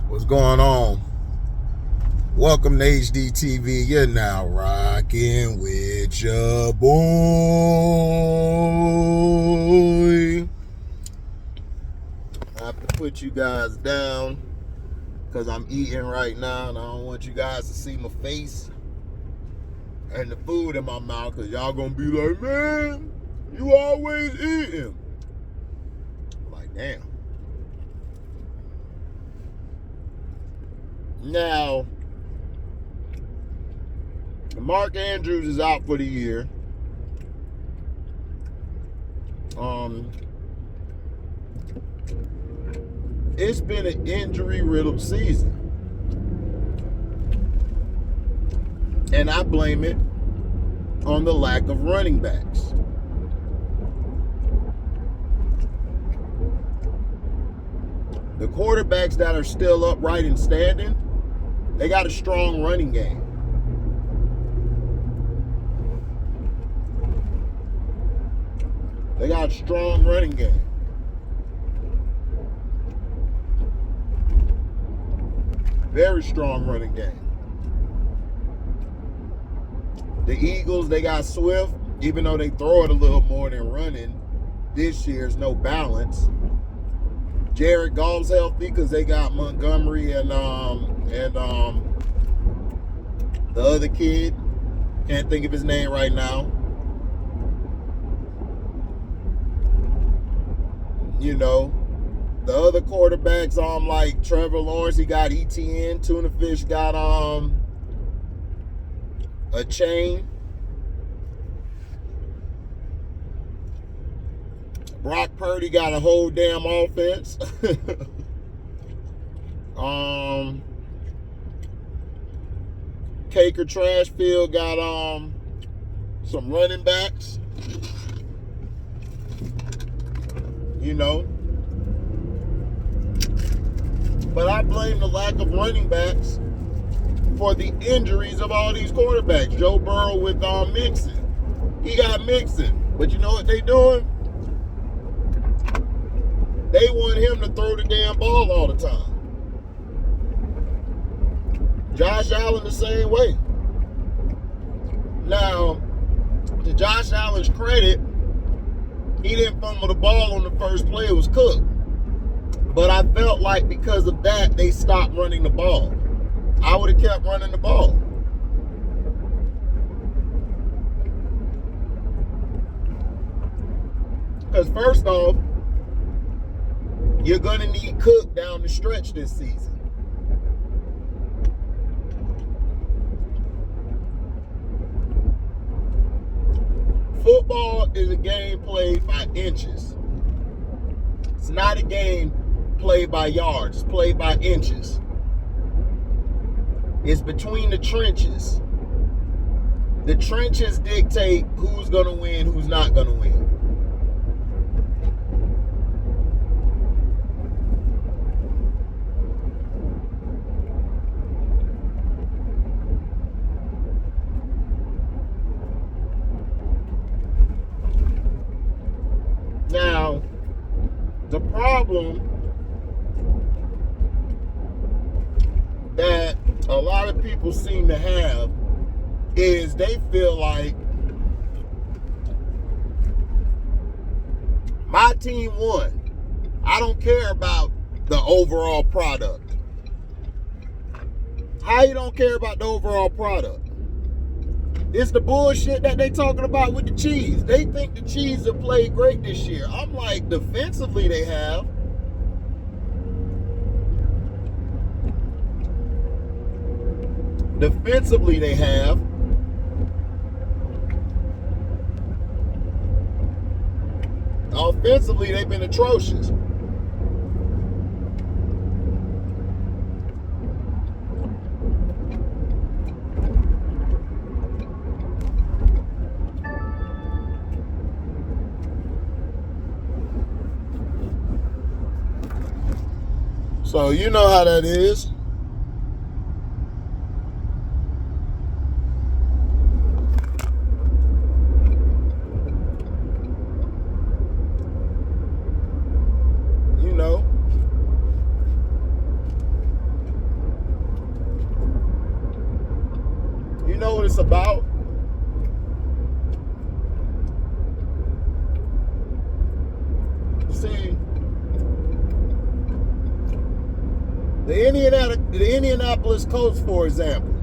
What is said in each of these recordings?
What's going on? Welcome to HDiiTV. You're now rocking with your boy. I have to put you guys down because I'm eating right now and I don't want you guys to see my face and the food in my mouth because y'all gonna be like, man, you always eating. I'm like, damn. Now, Mark Andrews is out for the year. It's been an injury-riddled season. And I blame it on the lack of running backs. The quarterbacks that are still upright and standing, they got a strong running game. They got a strong running game. Very strong running game. The Eagles, they got Swift, even though they throw it a little more than running. This year's no balance. Jared Goff's healthy because they got Montgomery and the other kid. Can't think of his name right now. You know, the other quarterbacks, like Trevor Lawrence, he got ETN. Tuna Fish got a chain. Brock Purdy got a whole damn offense. Caker Trashfield got some running backs. You know. But I blame the lack of running backs for the injuries of all these quarterbacks. Joe Burrow with Mixon. He got Mixon. But you know what they doing? They want him to throw the damn ball all the time. Josh Allen the same way. Now, to Josh Allen's credit, he didn't fumble the ball on the first play. It was cooked. But I felt like because of that, they stopped running the ball. I would have kept running the ball. Because first off, you're going to need Cook down the stretch this season. Football is a game played by inches. It's not a game played by yards. It's played by inches. It's between the trenches. The trenches dictate who's going to win, who's not going to win. Now, the problem that a lot of people seem to have is they feel like my team won. I don't care about the overall product. How you don't care about the overall product? It's the bullshit that they talking about with the Chiefs. They think the Chiefs have played great this year. I'm like, defensively they have. Defensively they have. Offensively they've been atrocious. So you know how that is. this about. See, the Indianapolis Colts, for example,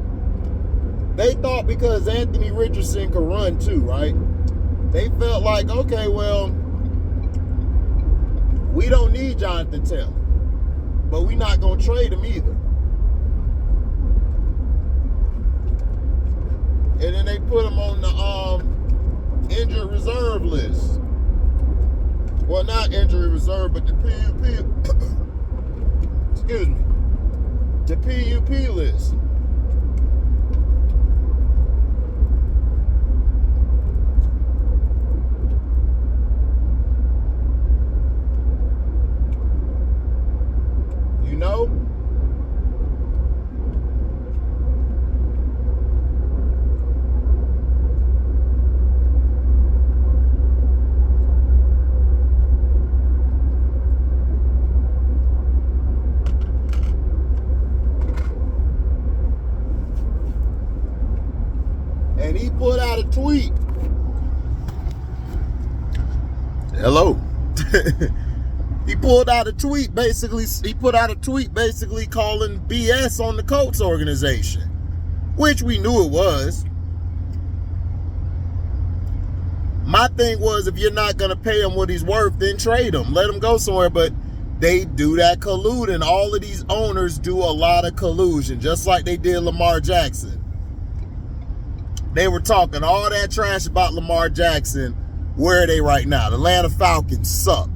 they thought because Anthony Richardson could run too, right? They felt like, okay, well, we don't need Jonathan Taylor, but we're not going to trade him either. And then they put him on the injured reserve list. Well, not injury reserve, but the PUP. Excuse me. The PUP list. You know? And he put out a tweet. Hello. He put out a tweet basically calling BS on the Colts organization, which we knew it was. My thing was, if you're not going to pay him what he's worth, then trade him. Let him go somewhere. But they do that colluding. All of these owners do a lot of collusion, just like they did Lamar Jackson. They were talking all that trash about Lamar Jackson. Where are they right now? The Atlanta Falcons suck.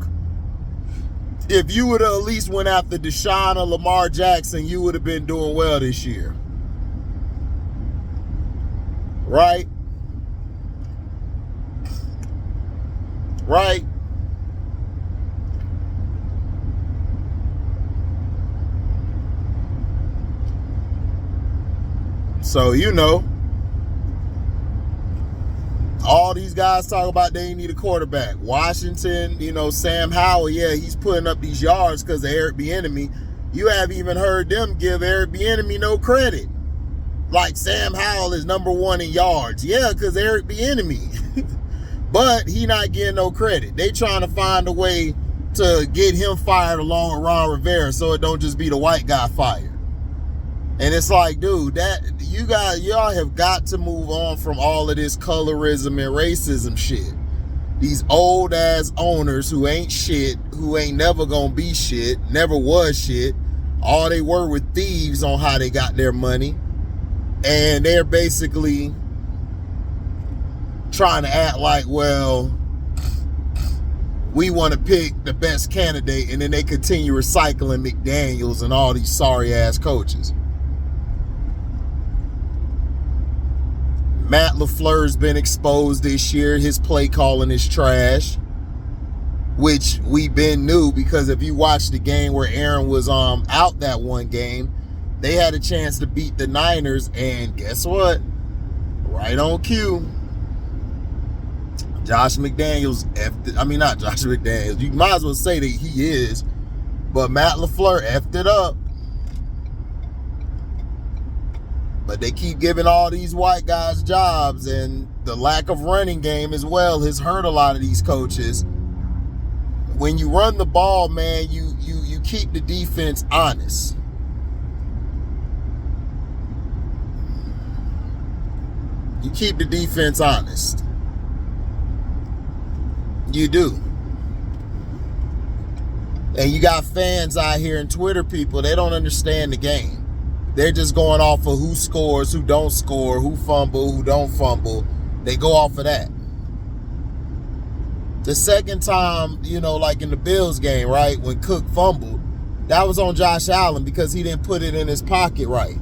If you would have at least went after Deshaun or Lamar Jackson, you would have been doing well this year. Right? Right? So, you know, all these guys talk about they need a quarterback. Washington, you know, Sam Howell, yeah, he's putting up these yards because of Eric Bieniemy. You haven't even heard them give Eric Bieniemy no credit. Like Sam Howell is number one in yards. Yeah, because Eric Bieniemy. But he not getting no credit. They trying to find a way to get him fired along with Ron Rivera so it don't just be the white guy fired. And it's like, dude, that y'all have got to move on from all of this colorism and racism shit. These old ass owners who ain't shit, who ain't never gonna be shit, never was shit. All they were thieves on how they got their money. And they're basically trying to act like, well, we want to pick the best candidate, and then they continue recycling McDaniels and all these sorry ass coaches. Matt LaFleur's been exposed this year. His play calling is trash, which we been knew, because if you watch the game where Aaron was out that one game, they had a chance to beat the Niners, and guess what? Right on cue, Josh McDaniels not Josh McDaniels. You might as well say that he is, but Matt LaFleur effed it up. But they keep giving all these white guys jobs, and the lack of running game as well has hurt a lot of these coaches. When you run the ball, man, you keep the defense honest. You keep the defense honest. You do. And you got fans out here and Twitter people, they don't understand the game. They're just going off of who scores, who don't score, who fumble, who don't fumble. They go off of that. The second time, you know, like in the Bills game, right, when Cook fumbled, that was on Josh Allen because he didn't put it in his pocket right.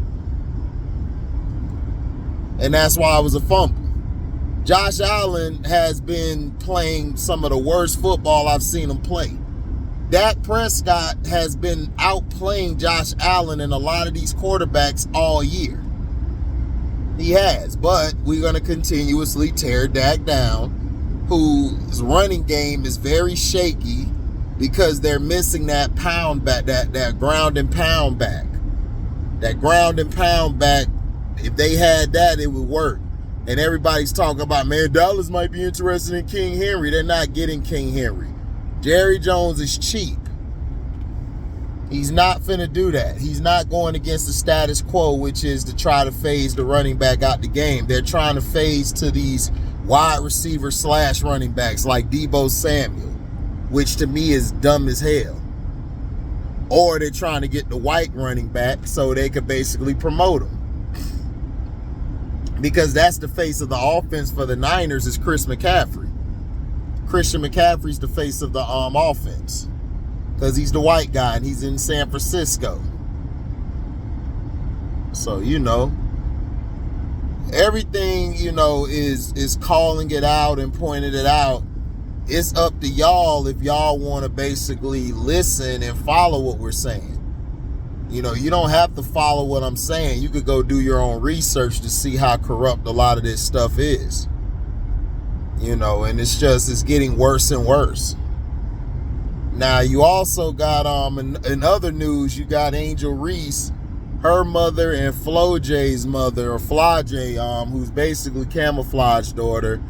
And that's why it was a fumble. Josh Allen has been playing some of the worst football I've seen him play. Dak Prescott has been outplaying Josh Allen and a lot of these quarterbacks all year. He has, but we're going to continuously tear Dak down, whose running game is very shaky because they're missing that pound back, that ground and pound back. That ground and pound back, if they had that, it would work. And everybody's talking about, man, Dallas might be interested in King Henry. They're not getting King Henry. Jerry Jones is cheap. He's not finna do that. He's not going against the status quo, which is to try to phase the running back out the game. They're trying to phase to these wide receiver / running backs like Deebo Samuel, which to me is dumb as hell. Or they're trying to get the white running back so they could basically promote him. Because that's the face of the offense for the Niners is Chris McCaffrey. Christian McCaffrey's the face of the offense. Because he's the white guy and he's in San Francisco. So, everything, is calling it out and pointing it out. It's up to y'all if y'all want to basically listen and follow what we're saying. You don't have to follow what I'm saying. You could go do your own research to see how corrupt a lot of this stuff is. And it's getting worse and worse. Now, you also got, in other news, you got Angel Reese, her mother, and Flo J's mother, or Fly J, who's basically Camouflage's daughter,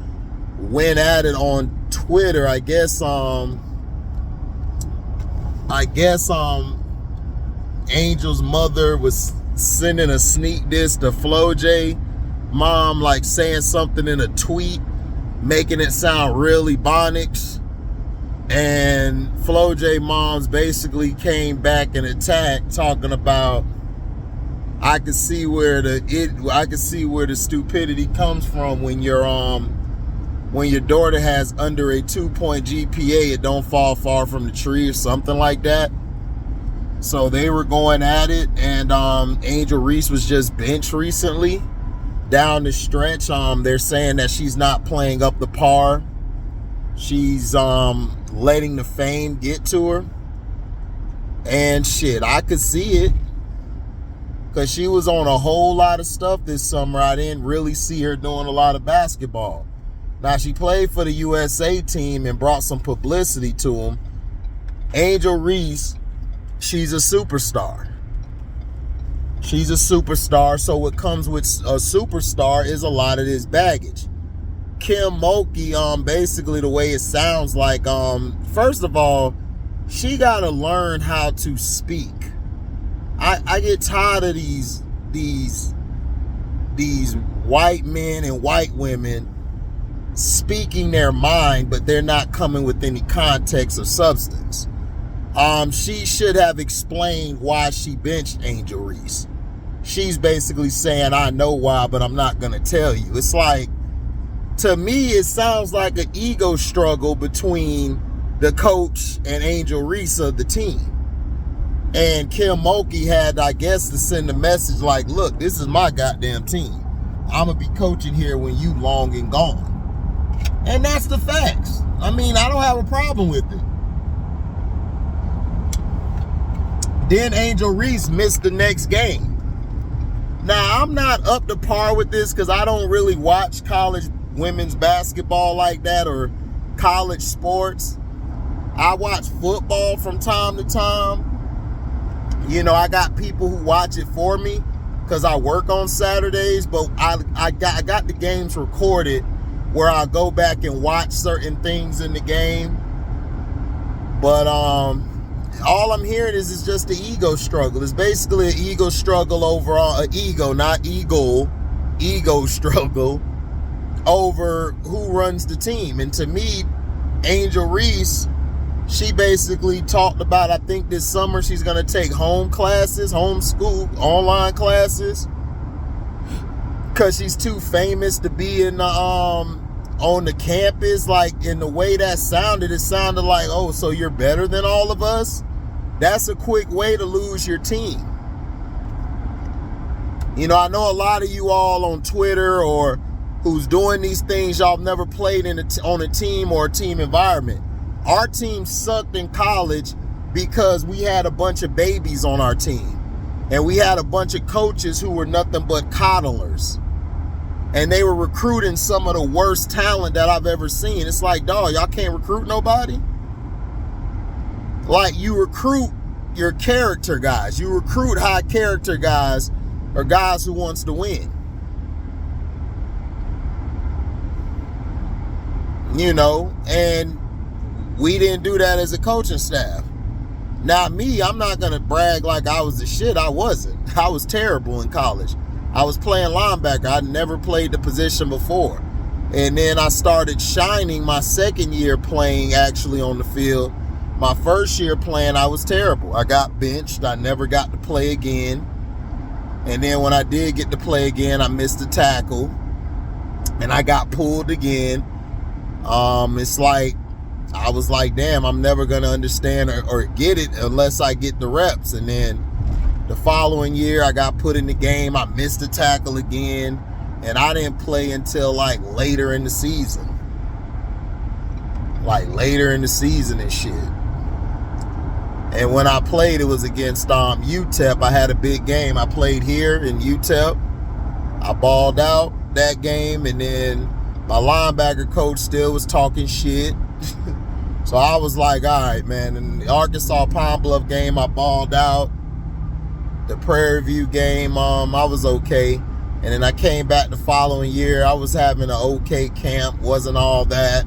went at it on Twitter. I guess Angel's mother was sending a sneak diss to Flo J mom, like saying something in a tweet, making it sound really Bonics. And Flo J moms basically came back and attacked, talking about, I could see where the stupidity comes from when your daughter has under a 2-point GPA, it don't fall far from the tree or something like that. So they were going at it, and Angel Reese was just benched recently down the stretch. They're saying that she's not playing up the par. She's letting the fame get to her. And shit, I could see it. Because she was on a whole lot of stuff this summer. I didn't really see her doing a lot of basketball. Now, she played for the USA team and brought some publicity to them. Angel Reese, she's a superstar. She's a superstar, so what comes with a superstar is a lot of this baggage. Kim Mulkey, basically the way it sounds like, first of all, she got to learn how to speak. I get tired of these white men and white women speaking their mind, but they're not coming with any context or substance. She should have explained why she benched Angel Reese. She's basically saying, I know why, but I'm not going to tell you. It's like, to me, it sounds like an ego struggle between the coach and Angel Reese of the team. And Kim Mulkey had, I guess, to send a message like, look, this is my goddamn team. I'm going to be coaching here when you long and gone. And that's the facts. I mean, I don't have a problem with it. Then Angel Reese missed the next game. Now, I'm not up to par with this because I don't really watch college women's basketball like that or college sports. I watch football from time to time. I got people who watch it for me because I work on Saturdays, but I got the games recorded where I go back and watch certain things in the game. But all I'm hearing is it's just an ego struggle. It's basically an ego struggle overall, ego struggle over who runs the team. And to me, Angel Reese, she basically talked about, I think this summer she's going to take homeschool, online classes, because she's too famous to be in the, on the campus. Like, in the way that sounded, it sounded like, oh, so you're better than all of us? That's a quick way to lose your team. I know a lot of you all on Twitter or who's doing these things, y'all have never played on a team or a team environment. Our team sucked in college because we had a bunch of babies on our team. And we had a bunch of coaches who were nothing but coddlers. And they were recruiting some of the worst talent that I've ever seen. It's like, dog, y'all can't recruit nobody? Like, you recruit your character guys. You recruit high character guys or guys who wants to win. and we didn't do that as a coaching staff. Now me, I'm not going to brag like I was the shit. I wasn't. I was terrible in college. I was playing linebacker. I'd never played the position before. And then I started shining my second year playing actually on the field. My first year playing, I was terrible. I got benched. I never got to play again. And then when I did get to play again, I missed a tackle. And I got pulled again. It's like, I was like, damn, I'm never going to understand or get it unless I get the reps. And then the following year, I got put in the game. I missed a tackle again. And I didn't play until like later in the season. Like later in the season and shit. And when I played, it was against UTEP. I had a big game. I played here in UTEP. I balled out that game. And then my linebacker coach still was talking shit. So I was like, all right, man. In the Arkansas Pine Bluff game, I balled out. The Prairie View game, I was okay. And then I came back the following year. I was having an okay camp. Wasn't all that.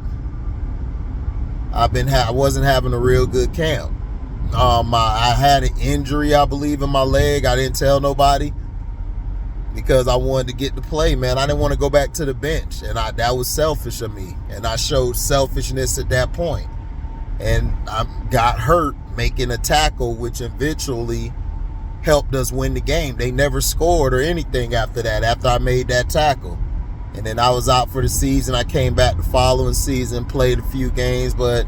I wasn't having a real good camp. I had an injury, I believe, in my leg. I didn't tell nobody because I wanted to get to play, man. I didn't want to go back to the bench. And that was selfish of me. And I showed selfishness at that point. And I got hurt making a tackle, which eventually helped us win the game. They never scored or anything after that, after I made that tackle. And then I was out for the season. I came back the following season, played a few games, but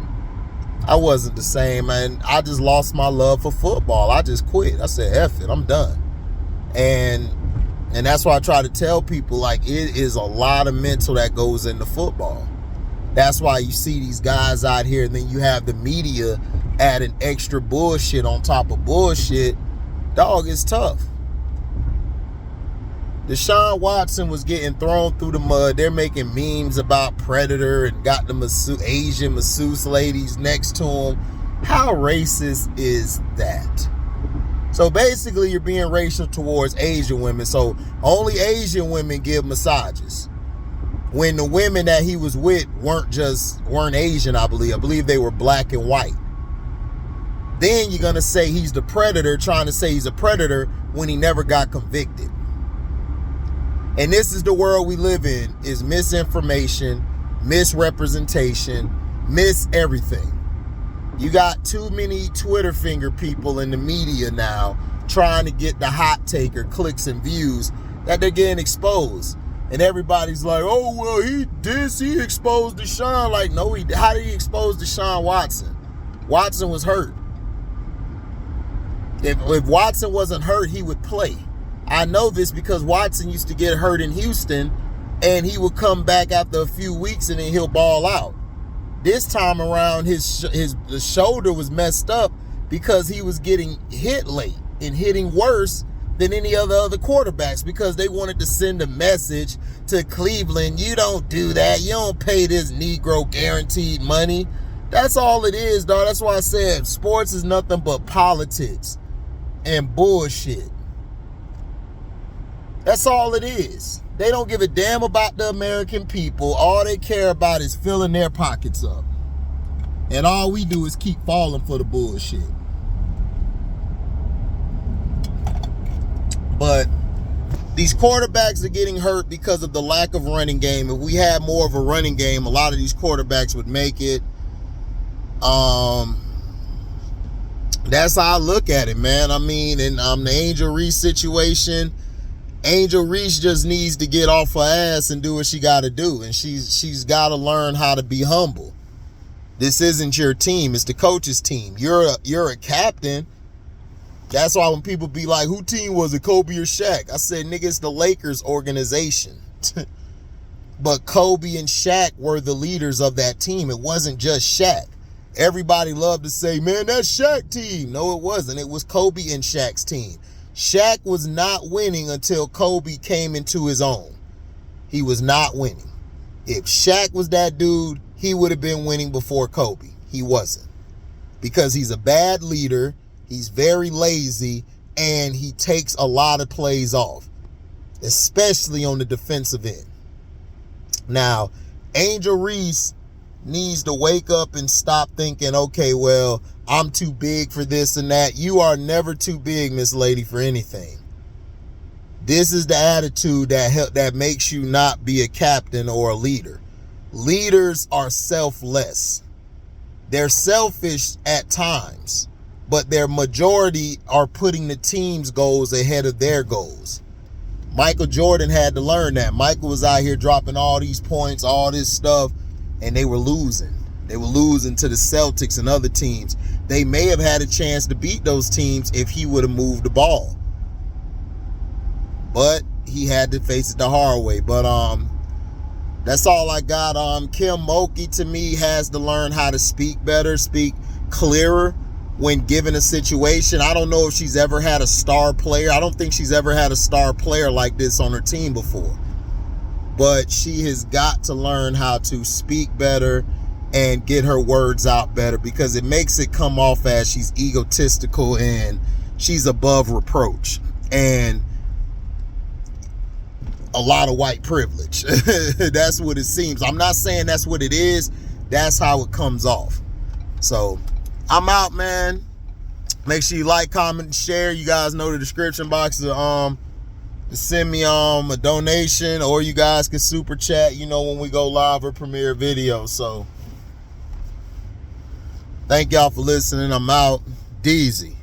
I wasn't the same. And I just lost my love for football. I just quit. I said, F it, I'm done. And that's why I try to tell people, like, it is a lot of mental that goes into football. That's why you see these guys out here, and then you have the media adding extra bullshit on top of bullshit. Dog, is tough. Deshaun Watson was getting thrown through the mud. They're making memes about Predator and got the Asian masseuse ladies next to him. How racist is that? So basically, you're being racial towards Asian women. So only Asian women give massages. When the women that he was with weren't Asian, I believe. I believe they were black and white. Then you're going to say he's the predator, trying to say he's a predator when he never got convicted. And this is the world we live in, is misinformation, misrepresentation, everything. You got too many Twitter finger people in the media now trying to get the hot take or clicks and views that they're getting exposed. And everybody's like, oh, well, he exposed Deshaun. Like, no, how did he expose Deshaun Watson? Watson was hurt. If Watson wasn't hurt, he would play. I know this because Watson used to get hurt in Houston, and he would come back after a few weeks, and then he'll ball out. This time around, the shoulder was messed up because he was getting hit late and hitting worse than any other quarterbacks because they wanted to send a message to Cleveland. You don't do that. You don't pay this Negro guaranteed money. That's all it is, dog. That's why I said sports is nothing but politics and bullshit. That's all it is. They don't give a damn about the American people. All they care about is filling their pockets up. And all we do is keep falling for the bullshit. But these quarterbacks are getting hurt because of the lack of running game. If we had more of a running game, a lot of these quarterbacks would make it. That's how I look at it, man. I mean, and the Angel Reese situation, Angel Reese just needs to get off her ass and do what she got to do. And she's got to learn how to be humble. This isn't your team. It's the coach's team. You're a captain. That's why when people be like, who team was it, Kobe or Shaq? I said, nigga, it's the Lakers organization. But Kobe and Shaq were the leaders of that team. It wasn't just Shaq. Everybody loved to say, man, that's Shaq team. No, it wasn't. It was Kobe and Shaq's team. Shaq was not winning until Kobe came into his own. He was not winning. If Shaq was that dude, he would have been winning before Kobe. He wasn't. Because he's a bad leader, he's very lazy, and he takes a lot of plays off, especially on the defensive end. Now, Angel Reese needs to wake up and stop thinking, okay, well, I'm too big for this and that. You are never too big, Miss Lady, for anything. This is the attitude that makes you not be a captain or a leader. Leaders are selfless. They're selfish at times, but their majority are putting the team's goals ahead of their goals. Michael Jordan had to learn that. Michael was out here dropping all these points, all this stuff, and they were losing. They were losing to the Celtics and other teams. They may have had a chance to beat those teams if he would have moved the ball. But he had to face it the hard way. But that's all I got. Kim Mulkey, to me, has to learn how to speak better, speak clearer when given a situation. I don't know if she's ever had a star player. I don't think she's ever had a star player like this on her team before. But she has got to learn how to speak better and get her words out better, because it makes it come off as she's egotistical and she's above reproach. And a lot of white privilege. That's what it seems. I'm not saying that's what it is. That's how it comes off. So I'm out, man. Make sure you like, comment, and share. You guys know the description box to send me a donation, or you guys can super chat, you know, when we go live or premiere video. So thank y'all for listening. I'm out. Deezy.